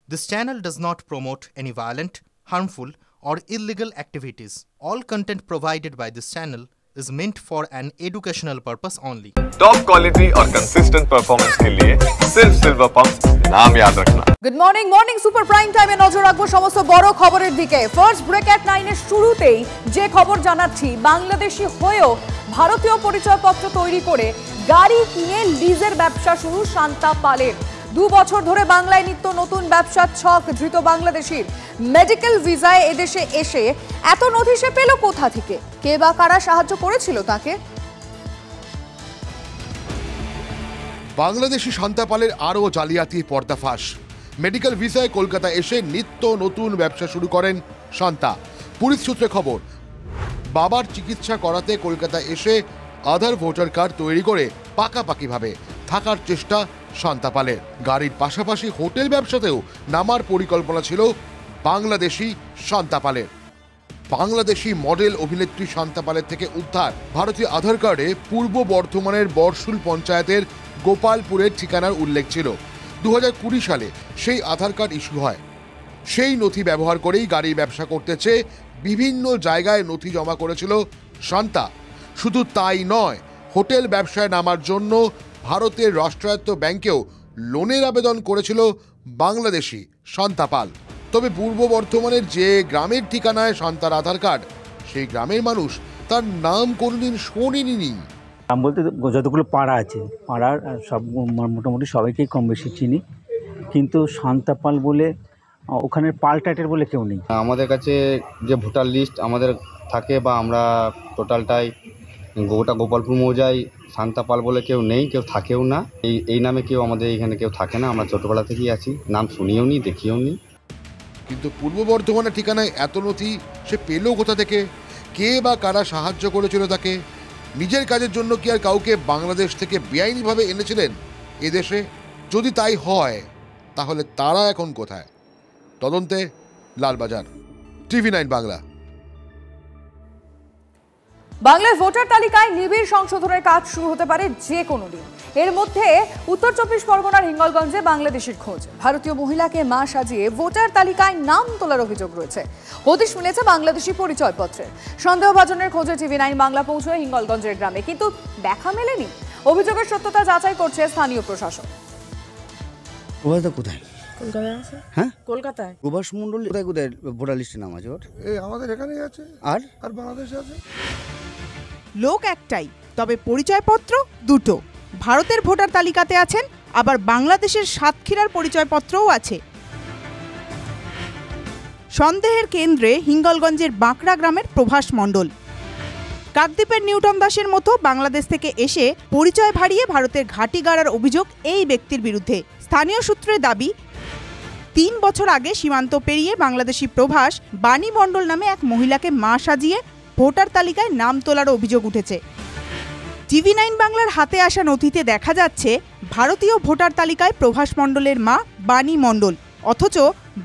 This channel does not promote any violent, harmful, or illegal activities. All content provided by this channel is meant for an educational purpose only. Top quality और consistent performance के लिए सिर्फ silver pump नाम याद रखना। Good morning morning super prime टाइमे नजर রাখবো সমস্ত বড় খবরের দিকে। ফার্স্ট ব্রেক এট 9 এর শুরুতেই যে খবর জানাচ্ছি, বাংলাদেশি হয়েও ভারতীয় পরিচয়পত্র তৈরি করে গাড়ি কিনে লিজের ব্যবসা শুরু শান্তা পালের। 2 বছর ধরে বাংলায় নিত্য নতুন ব্যবসার ছক ধৃত বাংলাদেশির। মেডিকেল ভিসায় এদেশে এসে এত নথি সে পেল কোথা থেকে? কে বা কারা সাহায্য করেছিল তাকে? বাংলাদেশি শান্তা পালের আরও জালিয়াতির পর্দাফাঁস। মেডিকেল ভিসায় কলকাতা এসে নিত্য নতুন ব্যবসা শুরু করেন শান্তা। পুলিশ সূত্রে খবর, বাবার চিকিৎসা করাতে কলকাতা এসে আধার ভোটার কার্ড তৈরি করে পাকাপাকিভাবে থাকার চেষ্টা শান্তা পালের। গাড়ির পাশাপাশি হোটেল ব্যবসাতেও নামার পরিকল্পনা ছিল বাংলাদেশি শান্তা পালের। বাংলাদেশি মডেল অভিনেত্রী শান্তা পালের থেকে উদ্ধার ভারতীয় আধার কার্ডে পূর্ব বর্ধমানের বরশুল পঞ্চায়েতের গোপালপুরের ঠিকানার উল্লেখ ছিল। 2020 সালে সেই আধার কার্ড ইস্যু হয়। সেই নথি ব্যবহার করেই গাড়ির ব্যবসা করতে চেয়ে বিভিন্ন জায়গায় নথি জমা করেছিল শান্তা। শুধু তাই নয়, হোটেল ব্যবসায় নামার জন্য ভারতের রাষ্ট্রায়ত্ত ব্যাংকেও লোনের আবেদন করেছিল বাংলাদেশি শান্তা পাল। তবে পূর্ব বর্ধমানের যে গ্রামের ঠিকানায় শান্তার আধার কার্ড, সেই গ্রামের মানুষ তার নাম কোনোদিন শোনেনি। নাম বলতে যতগুলো পাড়া আছে, পাড়ার সব মোটামুটি সবাইকেই কম বেশি চিনি, কিন্তু শান্তা পাল বলে ওখানের পাল টাইটেল বলে কেউ নেই। আমাদের কাছে যে ভোটার লিস্ট আমাদের থাকে, বা আমরা টোটালটাই গোটা গোপালপুর মৌজায় শান্তা পাল বলে কেউ নেই, কেউ থাকেও না। এই নামে কেউ আমাদের এখানে কেউ থাকে না। আমরা ছোটোবেলা থেকেই আছি, নাম শুনিও নি, দেখিও নি। কিন্তু পূর্ব বর্ধমানের ঠিকানায় এত নথি সে পেল কোথা থেকে? কে বা কারা সাহায্য করেছিল তাকে? নিজের কাজের জন্য কি আর কাউকে বাংলাদেশ থেকে বেআইনিভাবে এনেছিলেন এদেশে? যদি তাই হয়, তাহলে তারা এখন কোথায়? তদন্তে লালবাজার, TV9 বাংলা। বাংলার ভোটার তালিকায় নিবিড় সংশোধনের কাজ শুরু হতে পারে যে কোনো দিন। এর মধ্যে উত্তর 24 পরগনার হিঙ্গলগঞ্জে বাংলাদেশের খোঁজ। ভারতীয় মহিলাকে মা সাজিয়ে ভোটার তালিকায় নাম তোলার অভিযোগ রয়েছে। হদিশ মিলেছে বাংলাদেশি পরিচয়পত্রের। সন্দেহভাজনের খোঁজে TV9 বাংলা পৌঁছয় হিঙ্গলগঞ্জের গ্রামে, কিন্তু দেখা মেলেনি। অভিযোগের সত্যতা যাচাই করছে স্থানীয় প্রশাসন। কোথায়? কলকাতায় আছে। হ্যাঁ, কলকাতায়। প্রভাস মণ্ডল কোথায় কোথায় ভোটার লিস্টে নাম আছে ওর? এই আমাদের এখানেই আছে, আর বাংলাদেশে আছে। লোক একটাই, তবে পরিচয়পত্র দুটো। ভারতের ভোটার তালিকাতে আছেন, আবার বাংলাদেশের সাতক্ষীরার পরিচয়পত্রও আছে। সন্দেহের কেন্দ্রে হিঙ্গলগঞ্জের বাঁকড়া গ্রামের প্রভাস মণ্ডল। কাকদ্বীপের নিউটন দাসের মতো বাংলাদেশ থেকে এসে পরিচয় ভাড়িয়ে ভারতের ঘাঁটি গাড়ার অভিযোগ এই ব্যক্তির বিরুদ্ধে। স্থানীয় সূত্রের দাবি, 3 বছর আগে সীমান্ত পেরিয়ে বাংলাদেশি প্রভাস বাণী মণ্ডল নামে এক মহিলাকে মা সাজিয়ে ভোটার তালিকায় নাম তোলার অভিযোগ উঠেছে। TV9 বাংলার হাতে আসা নথিতে দেখা যাচ্ছে ভারতীয় ভোটার তালিকায় প্রভাস মণ্ডলের মা বাণী মণ্ডল, অথচ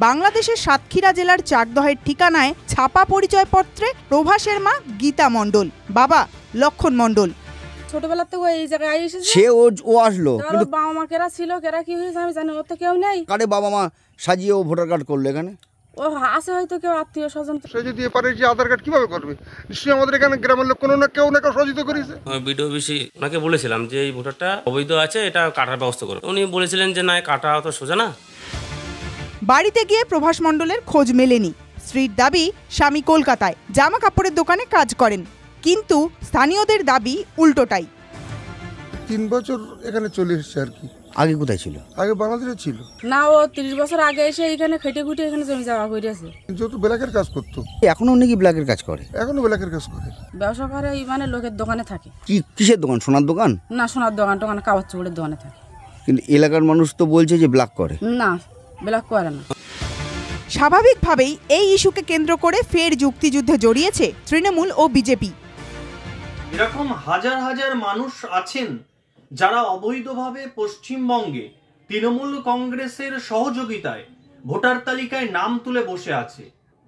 বাংলাদেশের সাতক্ষীরা জেলার চাকদহের ঠিকানায় ছাপা পরিচয়পত্রে প্রভাসের মা গীতা মণ্ডল, বাবা লক্ষণ মণ্ডল। ছোটবেলা থেকে এই জায়গায় এসেছে, সে ও আসলো, কিন্তু বাবা মা কেরা ছিল, কেরা কি হয়েছে আমি জানি, ওর তো কেউ নেই। কারে বাবা মা সাজিয়ে ও ভোটার কার্ড করলো এখানে? ও আছে হয়তো কেউ আত্মীয় স্বজন। সে যদি এপারে যে আধার কার্ড কিভাবে করবে? নিশ্চয়ই আমাদের এখানে গ্রামের লোক কোনো না কেউ সহযোগিত করেছে। বিডিও অফিসে ওনাকে বলেছিলাম যে এই ভোটারটা অবৈধ আছে, এটা কাটার ব্যবস্থা করো। উনি বলেছিলেন যে না, কাটা অত সোজা না। বাড়িতে গিয়ে প্রভাস মণ্ডলের খোঁজ মেলেনি। স্ত্রীর দাবি, স্বামী কলকাতায় জামা কাপড়ের দোকানে কাজ করেন, কিন্তু স্থানীয়দের দাবি উল্টোটাই। 3 বছর এখানে চলে এসেছে আর কি। আগে কোথায় ছিল? আগে বাংলাদেশে ছিল না, ও 30 বছর আগে এসে এখানে খেটে খুঁটে এখানে জমি জায়গা করেছে। যেহেতু ব্ল্যাকের কাজ করতো, এখনো নাকি ব্ল্যাকের কাজ করে? এখনো ব্ল্যাকের কাজ করে। ব্যবসা করে মানে লোকের দোকানে থাকে। কিসের দোকান? সোনার দোকান? না, সোনার দোকান টোকান, কাগজ চোপড়ের দোকানে থাকে। কিন্তু এলাকার মানুষ তো বলছে যে ব্ল্যাক করে। না, ব্ল্যাক করে না। স্বাভাবিকভাবেই এই ইস্যুকে কেন্দ্র করে ফের যুক্তিযুদ্ধে জড়িয়েছে তৃণমূল ও বিজেপি। এরকম হাজার হাজার মানুষ আছেন যারা অবৈধভাবে পশ্চিমবঙ্গে তৃণমূল কংগ্রেসের সহযোগিতায় ভোটার তালিকায় নাম তুলে বসে আছে।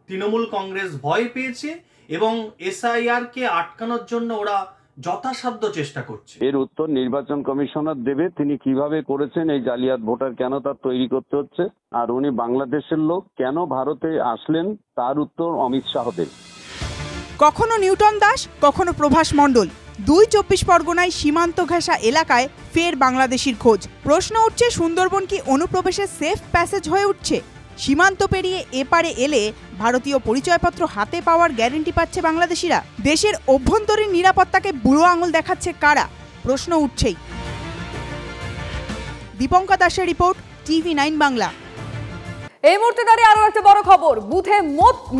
তৃণমূল কংগ্রেস ভয় পেয়েছে এবং SIR কে আটকানোর জন্য ওরা যথাসাধ্য চেষ্টা করছে। এর উত্তর নির্বাচন কমিশনার দেবে, তিনি কিভাবে করেছেন এই জালিয়াত ভোটার, কেন তার তৈরি করতে হচ্ছে, আর উনি বাংলাদেশের লোক কেন ভারতে আসলেন তার উত্তর অমিত শাহ দেবে। কখনো নিউটন দাস, কখনো প্রভাস মণ্ডল, ২ পরগনায় সীমান্ত ঘেঁষা এলাকায় ফের বাংলাদেশির খোঁজ। প্রশ্ন উঠছে, সুন্দরবন কি অনুপ্রবেশের সেফ প্যাসেজ হয়ে উঠছে? সীমান্ত পেরিয়ে এপারে এলে ভারতীয় পরিচয়পত্র হাতে পাওয়ার গ্যারেন্টি পাচ্ছে বাংলাদেশিরা। দেশের অভ্যন্তরীণ নিরাপত্তাকে বুড়ো আঙুল দেখাচ্ছে কারা? প্রশ্ন উঠছেই। দীপঙ্কর দাসের রিপোর্ট, TV9 বাংলা। এই মুহূর্তে দাঁড়িয়ে আরো একটা বড় খবর। বুথে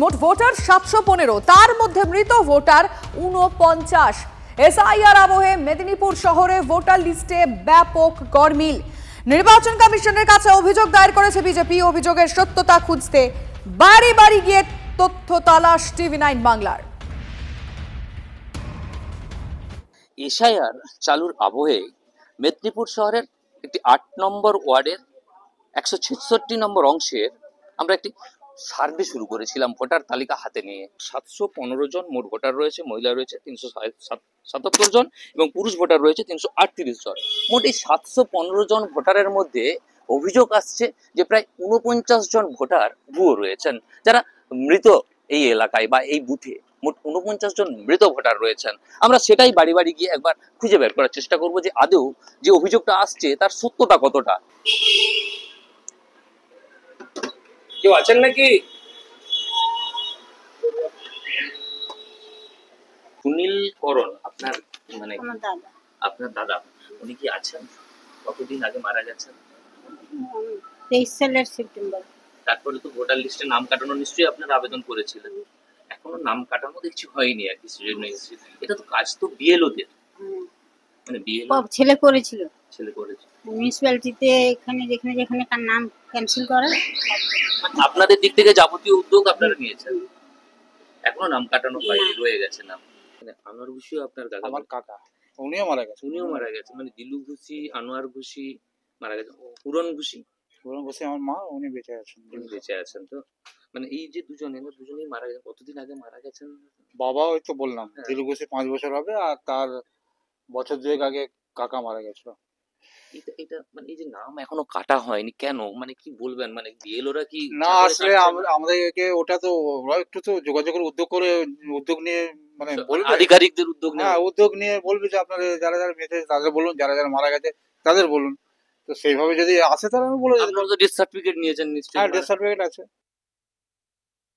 মোট ভোটার 715, তার মধ্যে মৃত ভোটার 49। এসআইআর আবহে মেদিনীপুর শহরে ভোটার লিস্টে ব্যাপক গড়মিল। নির্বাচন কমিশনের কাছে অভিযোগ দায়ের করেছে বিজেপি। অভিযোগের সত্যতা খুঁজতে বাড়ি বাড়ি গিয়ে তথ্য তালাশ TV9 বাংলার। এসআইআর চালুর আবহে মেদিনীপুর শহরের একটি 8 নম্বর ওয়ার্ডের 166 নম্বর অংশের আমরা একটি সার্ভে শুরু করেছিলাম ভোটার তালিকা হাতে নিয়ে। 715 জন মোট ভোটার রয়েছে, মহিলা রয়েছে 377 জন এবং পুরুষ ভোটার রয়েছে 338 জন। মোট এই 715 জন ভোটারের মধ্যে অভিযোগ আসছে যে প্রায় 49 জন ভোটার ভুয়ো রয়েছেন, যারা মৃত এই এলাকায় বা এই বুথে মোট 49 জন মৃত ভোটার রয়েছেন। আমরা সেটাই বাড়ি বাড়ি গিয়ে একবার খুঁজে বের করার চেষ্টা করব যে আদৌ যে অভিযোগটা আসছে তার সত্যতা কতটা। কেউ আছেন নাকি? সুনীল করণ আপনার মানে আপনার দাদা, উনি কি আছেন? কতদিন আগে মারা গেছেন? 23 সালের সেপ্টেম্বর। তারপরে তো ভোটার লিস্টে নাম কাটানো নিশ্চয়ই আপনার আবেদন করেছিলেন, এখনো নাম কাটানো দেখছি হয়নি আর কিছু জন্য। এটা তো কাজ তো বিএলওদের, মানে বিএলও ছেলে করেছিল, ছেলে করেছে মিউনিসিপ্যালিটিতে এখানে যেখানে যেখানে তার নাম ক্যান্সেল করে। আপনাদের দিক থেকে যাবতীয় উদ্যোগ আপনারা নিয়েছেন, এখনো নাম কাটানো হয়নি, রয়ে গেছে নাম। মানে আনোয়ার ঘুষি আপনার কাকা? আমার কাকা, উনিও মারা গেছে। উনিও মারা গেছে, মানে দিলু ঘুষি, আনোয়ার ঘুষি মারা গেছে। পুরন ঘুষি? পুরন ঘুষি আমার মা, উনি বেঁচে আছেন। উনি বেঁচে আছেন। তো মানে এই যে দুজনেই মারা গেছেন, কতদিন আগে মারা গেছেন? বাবা ওই তো বললাম দিলু ঘুষি 5 বছর হবে, আর তার বছর 2 আগে কাকা মারা গেছিল। এটা মানে এই যে নাম এখনো কাটা হয়নি কেন, মানে কি বলবেন? মানে বিএলওরা কি না আসলে আমাদেরকে ওটা তো ওরা একটু তো যোগাযোগের উদ্যোগ নিয়ে মানে বলবে, আধিকারিকদের উদ্যোগ নিয়ে। হ্যাঁ, উদ্যোগ নিয়ে বলবে যে আপনারা যারা যারা বেঁচে তাদের বলুন, যারা যারা মারা গেছে তাদের বলুন। তো সেইভাবে যদি আসে তাহলে আমি বলে দেব। আপনারা তো ডেথ সার্টিফিকেট নিয়েছেন নিশ্চয়ই? হ্যাঁ, ডেথ সার্টিফিকেট আছে।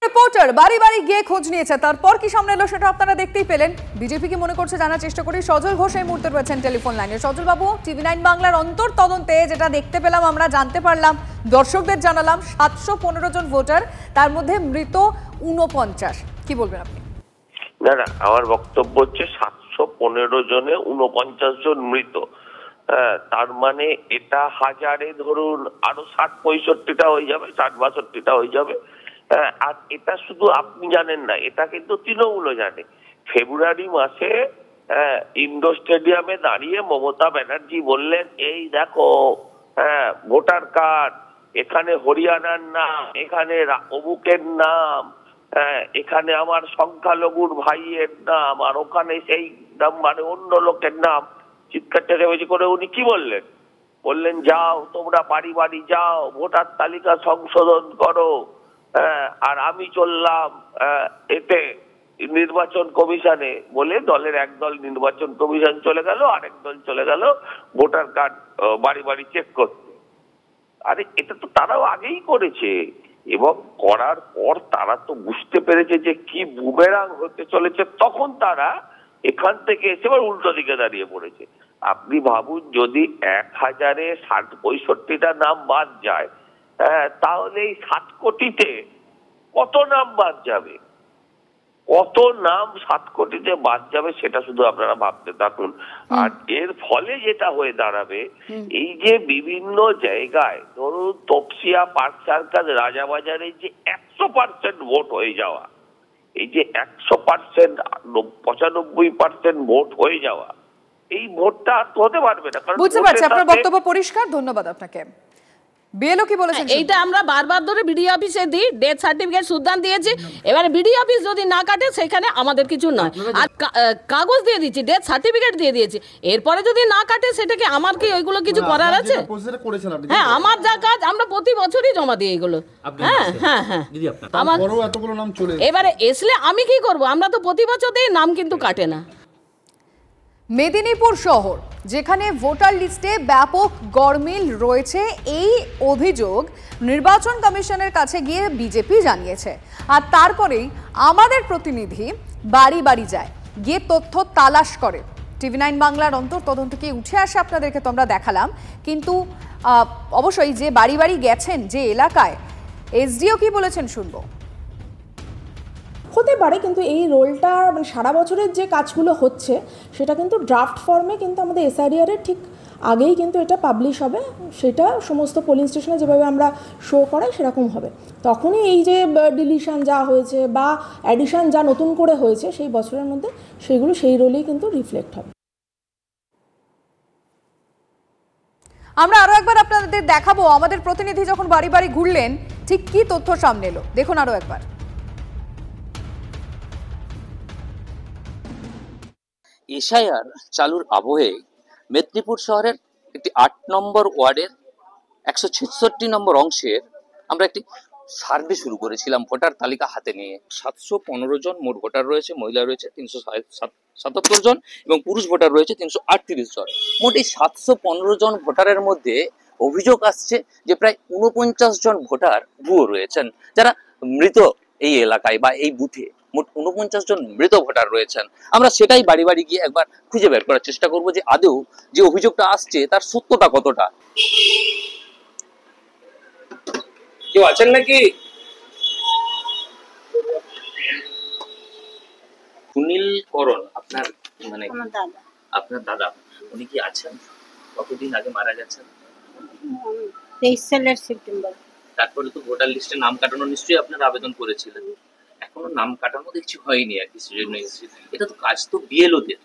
রিপোর্টার বাড়ি বাড়ি গিয়ে খোঁজ নিয়েছে, তারপর কি সামনে এলো সেটা আপনারা দেখতেই পেলেন। বিজেপি কি মনে করছে জানার চেষ্টা করি। সজল ঘোষ এই মুহূর্তে রয়েছেন টেলিফোন লাইনে। সজল বাবু, TV9 বাংলার অন্তর তদন্তে যেটা দেখতে পেলাম, আমরা জানতে পারলাম, দর্শকদের জানালাম 715 জন ভোটার, তার মধ্যে মৃত 49। কি বলবেন আপনি? না না, আমার বক্তব্য হচ্ছে 715 জনে 49 জন মৃত। তার মানে এটা হাজারে ধরুন আরো 60-65টা হয়ে যাবে, 60-62টা হয়ে যাবে। আর এটা শুধু আপনি জানেন না, এটা কিন্তু তৃণমূলও জানে। ফেব্রুয়ারি মাসে ইন্ডোর স্টেডিয়ামে দাঁড়িয়ে মমতা ব্যানার্জি বললেন, এই দেখো ভোটার কার্ড, এখানে হরিয়ানার নাম, এখানে অমুকের নাম, এখানে আমার সংখ্যালঘুর ভাইয়ের নাম, আর ওখানে সেই নাম মানে অন্য লোকের নাম। চিৎকার চেঁচামেচি করে উনি কি বললেন? বললেন যাও তোমরা বাড়ি বাড়ি যাও, ভোটার তালিকা সংশোধন করো। আর আমি চললাম এতে নির্বাচন কমিশনে বলে দলের একদল নির্বাচন কমিশন চলে গেল, আরেক দল চলে গেল ভোটার কার্ড বাড়ি বাড়ি চেক করতে। আরে এটা তো তারাও আগেই করেছে, এবং করার পর তারা তো বুঝতে পেরেছে যে কি বুমেরাং হতে চলেছে, তখন তারা এখান থেকে এসে উল্টো দিকে দাঁড়িয়ে পড়েছে। আপনি ভাবুন, যদি 1000-এ 60-65টা নাম বাদ যায়, তাহলে এই 7 কোটিতে কত নাম বাদ যাবে? কত নাম 7 কোটিতে বাদ যাবে সেটা শুধু আপনারা ভাবতে থাকুন। আর এর ফলে যেটা হয়ে দাঁড়াবে, এই যে বিভিন্ন জায়গায় ধরুন তপসিয়া, পার্ক সার্কাস, রাজাবাজারে যে 100% ভোট হয়ে যাওয়া, এই যে 100% 95% ভোট হয়ে যাওয়া, এই ভোটটা আর হতে পারবে না। বুঝতে পারছি, আপনার বক্তব্য পরিষ্কার, ধন্যবাদ আপনাকে। বিএলও কি বলেছেন? এইটা আমরা বারবার ধরে বিডিও অফিসে দিই, ডেথ সার্টিফিকেট সুদ্ধান দিয়েছি। এবারে বিডিও অফিস যদি না কাটে সেখানে আমাদের কিছু নয়, আর কাগজ দিয়ে দিচ্ছি, ডেথ সার্টিফিকেট দিয়ে দিয়েছি, এরপরে যদি না কাটে সেটাকে আমার কি ওইগুলো কিছু করার আছে? হ্যাঁ, আমার যা কাজ আমরা প্রতি বছরই জমা দিই এগুলো। হ্যাঁ হ্যাঁ হ্যাঁ, আমার এবারে এসলে আমি কি করব? আমরা তো প্রতি বছর দিই, নাম কিন্তু কাটে না। মেদিনীপুর শহর, যেখানে ভোটার লিস্টে ব্যাপক গরমিল রয়েছে, এই অভিযোগ নির্বাচন কমিশনের কাছে গিয়ে বিজেপি জানিয়েছে। আর তারপরেই আমাদের প্রতিনিধি বাড়ি বাড়ি যায়, গিয়ে তথ্য তালাশ করে। TV9 বাংলার অন্তর্তদন্ত থেকে উঠে আসে, আপনাদেরকে তোমরা দেখালাম। কিন্তু অবশ্যই যে বাড়ি বাড়ি গেছেন যে এলাকায়, এসডিও কি বলেছেন শুনবো। হতে পারে, কিন্তু এই রোলটা মানে সারা বছরের যে কাজগুলো হচ্ছে সেটা কিন্তু ড্রাফট ফর্মে কিন্তু আমাদের এসআইডিআর এর ঠিক আগেই কিন্তু এটা পাবলিশ হবে, সেটা সমস্ত পোলিং স্টেশনে যেভাবে আমরা শো করাই সেরকম হবে। তখনই এই যে ডিলিশন যা হয়েছে বা অ্যাডিশন যা নতুন করে হয়েছে সেই বছরের মধ্যে সেগুলো সেই রোলেই কিন্তু রিফ্লেক্ট হবে। আমরা আরো একবার আপনাদের দেখাবো আমাদের প্রতিনিধি যখন বাড়ি বাড়ি ঘুরলেন ঠিক কি তথ্য সামনে এলো, দেখুন আরো একবার। এসআইআর চালুর আবহে মেদিনীপুর শহরের একটি 8 নম্বর ওয়ার্ডের 166 নম্বর অংশের আমরা একটি সার্ভে শুরু করেছিলাম ভোটার তালিকা হাতে নিয়ে। 715 জন মোট ভোটার রয়েছে, মহিলা রয়েছে 377 জন এবং পুরুষ ভোটার রয়েছে 338 জন। মোট এই 715 জন ভোটারের মধ্যে অভিযোগ আসছে যে প্রায় 49 জন ভোটার ভুয়ো রয়েছেন, যারা মৃত এই এলাকায় বা এই বুথে মোট 49 জন মৃত ভোটার রয়েছেন। আমরা সেটাই বাড়ি বাড়ি গিয়ে একবার খুঁজে বের করার চেষ্টা করব যে আদৌ যে অভিযোগটা আসছে তার সত্যতা কতটা। কেউ আছেন নাকি? সুনীল করণ আপনার মানে আপনার দাদা, উনি কি আছেন? কতদিন আগে মারা গেছেন? 23 সালের সেপ্টেম্বর। তারপরে তো ভোটার লিস্টে নাম কাটানো নিশ্চয়ই আপনার আবেদন করেছিলেন, এখনো নাম কাটানো দেখছি হয়নি আর কি। এটা তো কাজ তো বিএলওদের,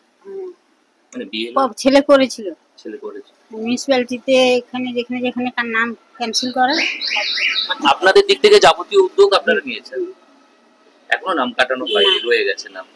মানে বিএলও ছেলে করেছিল, ছেলে করেছে মিউনিসিপ্যালিটিতে এখানে যেখানে যেখানে তার নাম ক্যান্সেল করে। আপনাদের দিক থেকে যাবতীয় উদ্যোগ আপনারা নিয়েছেন, এখনো নাম কাটানো হয়নি, রয়ে গেছে নাম।